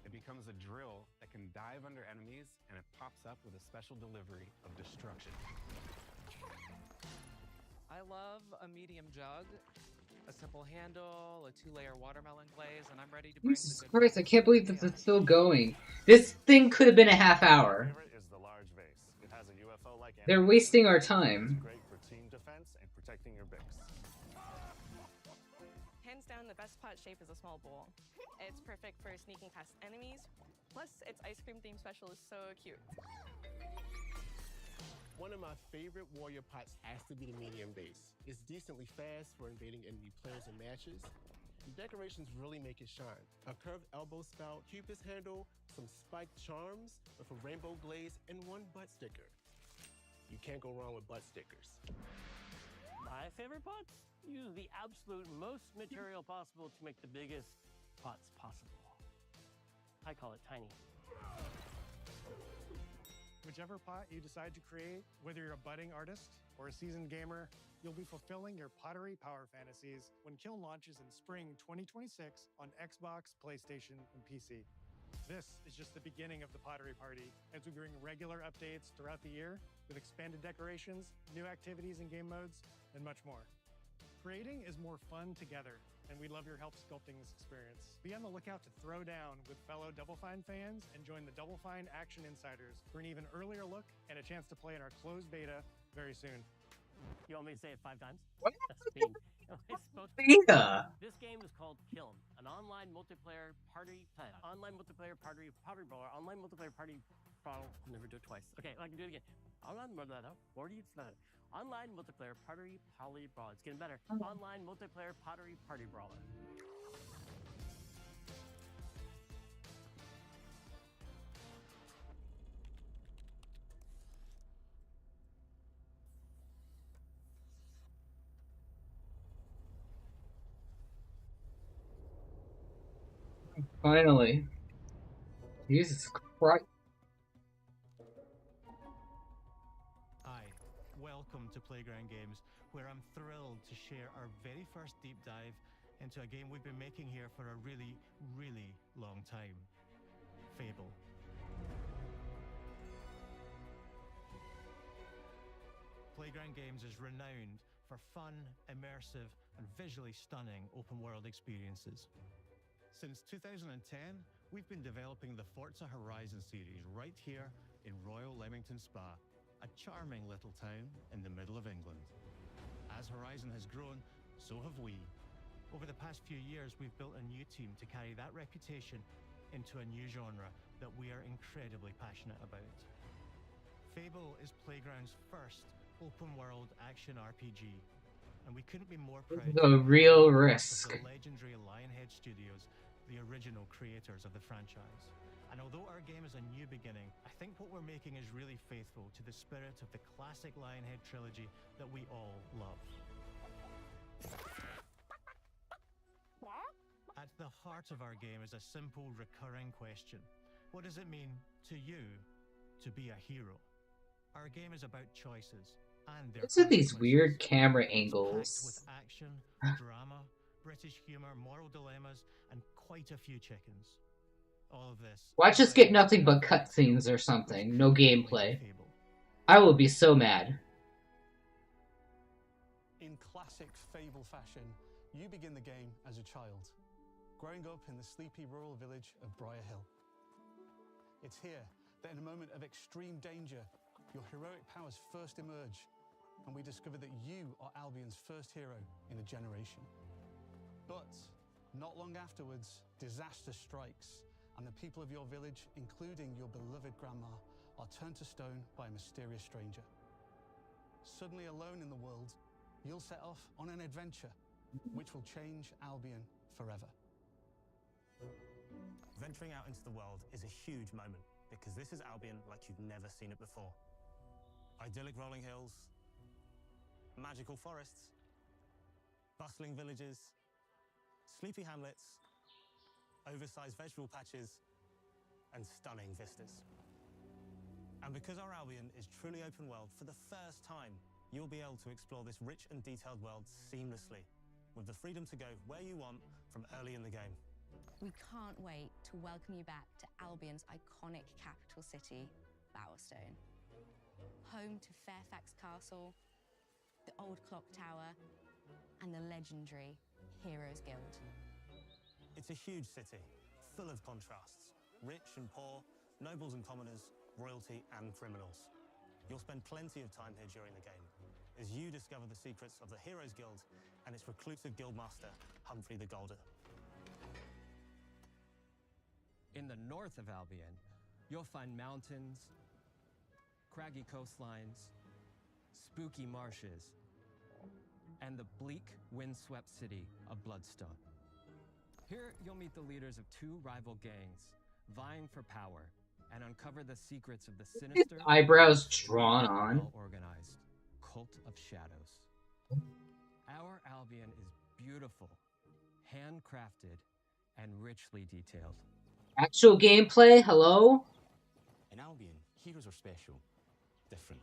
S19: It becomes a drill that can dive under enemies, and it pops up with a special delivery of destruction.
S20: I love a medium jug, a simple handle, a 2-layer watermelon glaze, and I'm ready to bring
S1: Jesus
S20: the good
S1: Christ, I can't believe that it's still going. This thing could have been a half hour.
S21: Is the large vase. It has a UFO-like
S1: They're wasting our time.
S21: It's great for team defense and protecting your Bix.
S22: Hands down, the best pot shape is a small bowl. It's perfect for sneaking past enemies. Plus, its ice cream theme special is so cute.
S23: One of my favorite warrior pots has to be the medium base. It's decently fast for invading enemy players and matches. The decorations really make it shine. A curved elbow spout, Cupid's handle, some spiked charms with a rainbow glaze, and one butt sticker. You can't go wrong with butt stickers.
S14: My favorite pots use the absolute most material possible to make the biggest pots possible. I call it tiny.
S15: Whichever pot you decide to create, whether you're a budding artist or a seasoned gamer, you'll be fulfilling your pottery power fantasies when Kiln launches in spring 2026 on Xbox, PlayStation, and PC. This is just the beginning of the Pottery Party as we bring regular updates throughout the year with expanded decorations, new activities and game modes, and much more. Creating is more fun together, and we'd love your help sculpting this experience. Be on the lookout to throw down with fellow Double Fine fans and join the Double Fine Action Insiders for an even earlier look and a chance to play in our closed beta very soon.
S14: You want me to say it 5 times?
S1: What?
S14: It's supposed to
S1: Beta?
S14: This game is called Kiln, an online multiplayer party brawler, online multiplayer party brawler. I'll never do it twice. Okay, I can do it again. Online multiplayer party brawler. It's getting better. Online multiplayer party brawler.
S1: Finally. Jesus Christ.
S24: Hi, welcome to Playground Games, where I'm thrilled to share our very first deep dive into a game we've been making here for a really, really long time. Fable. Playground Games is renowned for fun, immersive, and visually stunning open-world experiences. Since 2010, we've been developing the Forza Horizon series right here in Royal Leamington Spa, a charming little town in the middle of England. As Horizon has grown, so have we. Over the past few years, we've built a new team to carry that reputation into a new genre that we are incredibly passionate about. Fable is Playground's first open-world action RPG, and we couldn't be more proud
S1: This is a real risk.
S24: of the legendary Lionhead Studios, the original creators of the franchise. And although our game is a new beginning, I think what we're making is really faithful to the spirit of the classic Lionhead trilogy that we all love. At the heart of our game is a simple, recurring question. What does it mean to you to be a hero? Our game is about choices and their
S1: What's with these
S24: consequences.
S1: weird camera
S24: It's packed
S1: angles?
S24: with action, drama, British humor, moral dilemmas, and quite a few chickens. All of this.
S1: Watch us get nothing but cutscenes or something. No gameplay. I will be so mad.
S3: In classic Fable fashion, you begin the game as a child, growing up in the sleepy rural village of Briar Hill. It's here that in a moment of extreme danger, your heroic powers first emerge, and we discover that you are Albion's first hero in a generation. But not long afterwards, disaster strikes, and the people of your village, including your beloved grandma, are turned to stone by a mysterious stranger. Suddenly alone in the world, you'll set off on an adventure which will change Albion forever.
S4: Venturing out into the world is a huge moment because this is Albion like you've never seen it before. Idyllic rolling hills, magical forests, bustling villages, sleepy hamlets, oversized vegetable patches, and stunning vistas. And because our Albion is truly open world, for the first time, you'll be able to explore this rich and detailed world seamlessly, with the freedom to go where you want from early in the game.
S5: We can't wait to welcome you back to Albion's iconic capital city, Bowerstone. Home to Fairfax Castle, the Old Clock Tower, and the legendary Heroes Guild.
S4: It's a huge city, full of contrasts. Rich and poor, nobles and commoners, royalty and criminals. You'll spend plenty of time here during the game, as you discover the secrets of the Heroes Guild and its reclusive guildmaster, Humphrey the Golden.
S7: In the north of Albion, you'll find mountains, craggy coastlines, spooky marshes, and the bleak, windswept city of Bloodstone. Here, you'll meet the leaders of two rival gangs, vying for power, and uncover the secrets of the sinister,
S1: Eyebrows drawn on.
S7: well-organized Cult of Shadows. Our Albion is beautiful, handcrafted, and richly detailed.
S1: Actual gameplay? Hello?
S25: In Albion, heroes are special, different.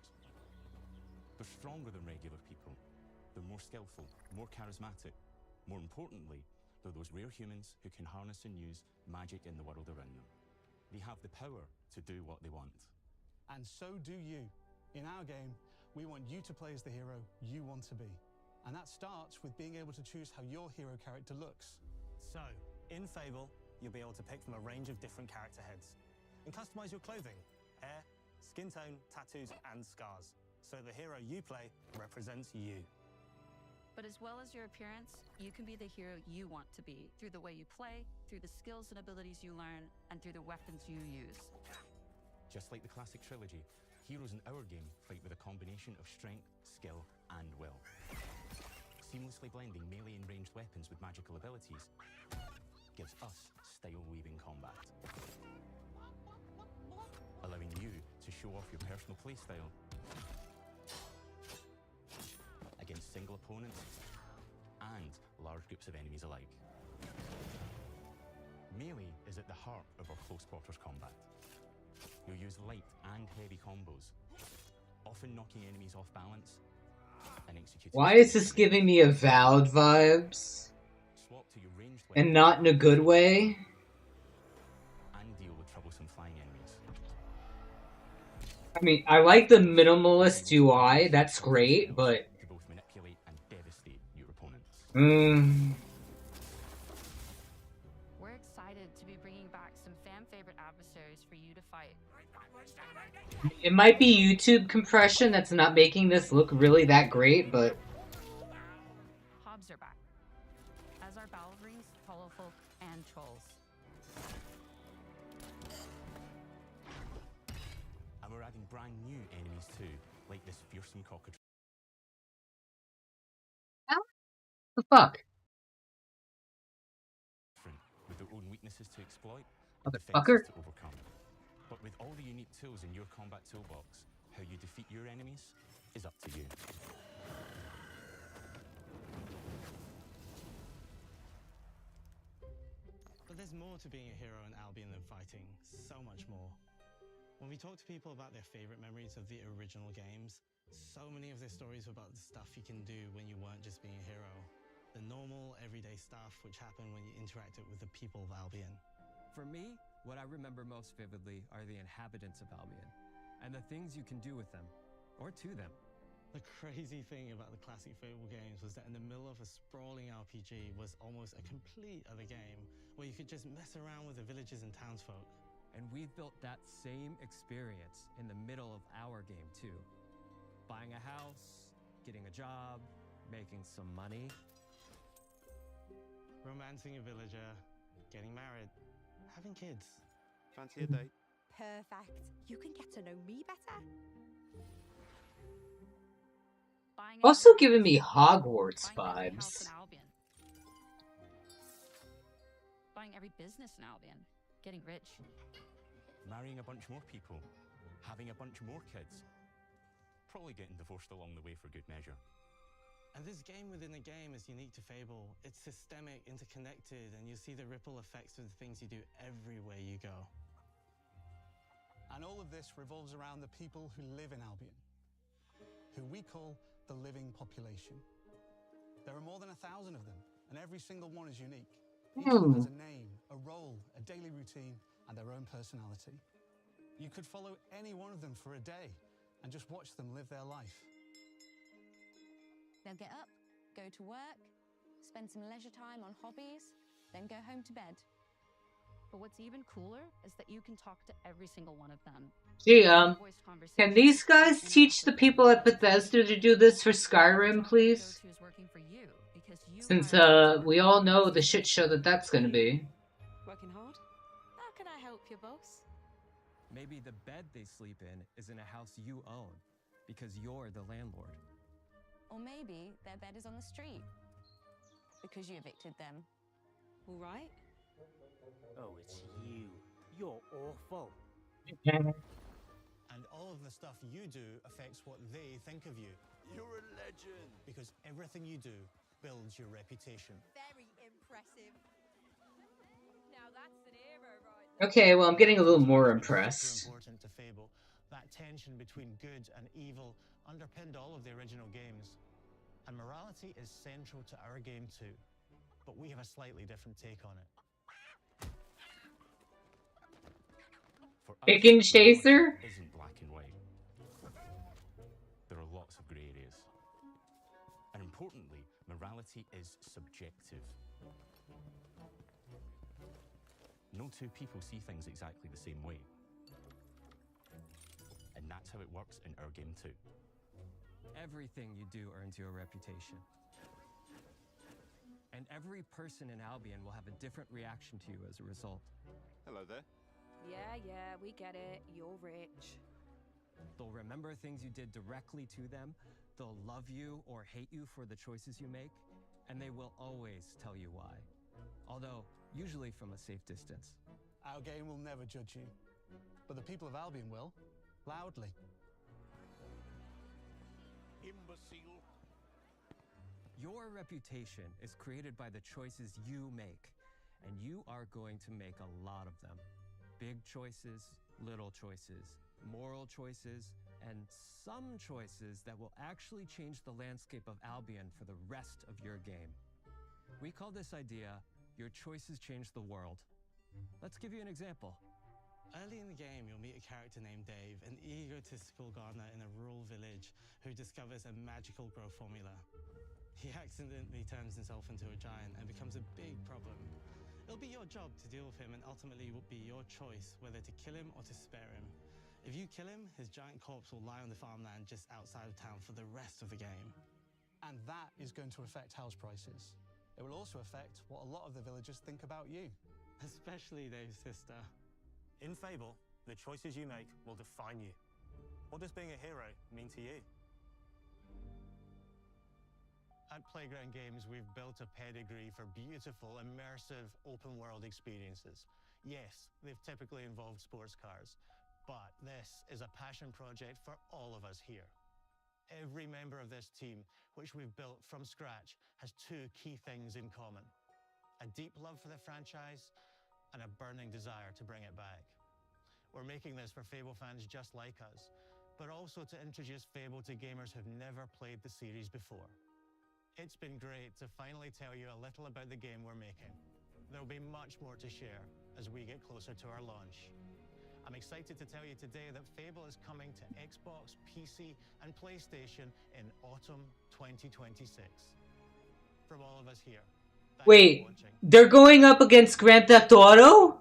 S25: They're stronger than regular people. They're more skillful, more charismatic. More importantly, they're those rare humans who can harness and use magic in the world around them. They have the power to do what they want.
S3: And so do you. In our game, we want you to play as the hero you want to be. And that starts with being able to choose how your hero character looks.
S4: So, in Fable, you'll be able to pick from a range of different character heads and customize your clothing, hair, skin tone, tattoos, and scars, so the hero you play represents you.
S26: But as well as your appearance, you can be the hero you want to be through the way you play, through the skills and abilities you learn, and through the weapons you use.
S25: Just like the classic trilogy, heroes in our game fight with a combination of strength, skill, and will. Seamlessly blending melee and ranged weapons with magical abilities gives us style-weaving combat, allowing you to show off your personal playstyle against single opponents and large groups of enemies alike. Melee is at the heart of our close quarters combat. You'll use light and heavy combos, often knocking enemies off balance and executing.
S1: Why is this giving me Avowed vibes?
S25: Swap to your ranged
S1: And not in a good way?
S25: and deal with troublesome flying enemies.
S1: I mean, I like the minimalist UI, that's great, but...
S25: To both manipulate and devastate your opponents.
S26: We're
S1: It might be YouTube compression that's not making this look really that great, but
S26: Hobbs are back, as are Balverines, Hollowfolk, and Trolls.
S25: And we're adding brand new enemies too, like this fearsome cockatrice.
S1: the fuck?
S25: With their own weaknesses to exploit,
S1: Motherfucker.
S25: defenses to overcome. But with all the unique tools in your combat toolbox, how you defeat your enemies is up to you.
S4: But there's more to being a hero in Albion than fighting, so much more. When we talk to people about their favorite memories of the original games, so many of their stories were about the stuff you can do when you weren't just being a hero. The normal, everyday stuff which happened when you interacted with the people of Albion.
S7: For me, what I remember most vividly are the inhabitants of Albion, and the things you can do with them, or to them.
S4: The crazy thing about the classic Fable games was that in the middle of a sprawling RPG was almost a complete other game, where you could just mess around with the villagers and townsfolk.
S7: And we've built that same experience in the middle of our game too. Buying a house, getting a job, making some money.
S4: Romancing a villager, getting married, having kids.
S21: Fancy a date?
S18: Perfect. You can get to know me better.
S1: Also giving me Hogwarts vibes.
S26: Buying every business in Albion, getting rich.
S25: Marrying a bunch more people, having a bunch more kids. Probably getting divorced along the way for good measure.
S4: And this game within a game is unique to Fable. It's systemic, interconnected, and you see the ripple effects of the things you do everywhere you go.
S3: And all of this revolves around the people who live in Albion, who we call the living population. There are more than 1,000 of them, and every single one is unique. Each of them has a name, a role, a daily routine, and their own personality. You could follow any one of them for a day and just watch them live their life.
S5: They'll get up, go to work, spend some leisure time on hobbies, then go home to bed.
S26: But what's even cooler is that you can talk to every single one of them.
S1: Gee, can these guys teach the people at Bethesda to do this for Skyrim, please? Since, we all know the shit show that that's gonna be.
S22: Working hard? How can I help you, boss?
S7: Maybe the bed they sleep in is in a house you own, because you're the landlord.
S5: Or maybe their bed is on the street, because you evicted them.
S22: All right?
S14: Oh, it's you. You're awful.
S4: And all of the stuff you do affects what they think of you.
S21: You're a legend.
S4: Because everything you do builds your reputation.
S18: Very impressive. Now that's an hero, right?
S1: Okay, well, I'm getting a little more impressed.
S4: Important to Fable. That tension between good and evil underpinned all of the original games. And morality is central to our game too. But we have a slightly different take on it.
S1: Chicken Chaser?
S25: Isn't black and white. There are lots of grey areas. And importantly, morality is subjective. No two people see things exactly the same way. And that's how it works in our game too.
S7: Everything you do earns you a reputation. And every person in Albion will have a different reaction to you as a result.
S21: Hello there.
S18: Yeah, we get it. You're rich.
S7: They'll remember things you did directly to them, they'll love you or hate you for the choices you make, and they will always tell you why. Although, usually from a safe distance.
S3: Our game will never judge you, but the people of Albion will, loudly.
S21: Imbecile.
S7: Your reputation is created by the choices you make, and you are going to make a lot of them. Big choices, little choices, moral choices, and some choices that will actually change the landscape of Albion for the rest of your game. We call this idea, your choices change the world. Let's give you an example.
S4: Early in the game, you'll meet a character named Dave, an egotistical gardener in a rural village who discovers a magical growth formula. He accidentally turns himself into a giant and becomes a big problem. It'll be your job to deal with him, and ultimately it will be your choice whether to kill him or to spare him. If you kill him, his giant corpse will lie on the farmland just outside of town for the rest of the game.
S3: And that is going to affect house prices. It will also affect what a lot of the villagers think about you.
S4: Especially Dave's sister.
S2: In Fable, the choices you make will define you. What does being a hero mean to you?
S24: At Playground Games, we've built a pedigree for beautiful, immersive, open-world experiences. Yes, they've typically involved sports cars, but this is a passion project for all of us here. Every member of this team, which we've built from scratch, has two key things in common: a deep love for the franchise and a burning desire to bring it back. We're making this for Fable fans just like us, but also to introduce Fable to gamers who've never played the series before. It's been great to finally tell you a little about the game we're making. There'll be much more to share as we get closer to our launch. I'm excited to tell you today that Fable is coming to Xbox, PC, and PlayStation in autumn 2026. From all of us here,
S1: Wait, they're going up against Grand Theft Auto?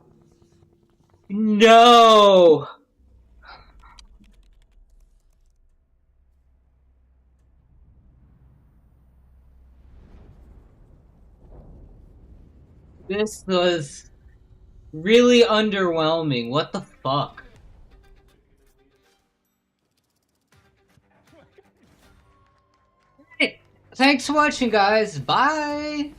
S1: No! This was really underwhelming. What the fuck? Hey, thanks for watching, guys. Bye!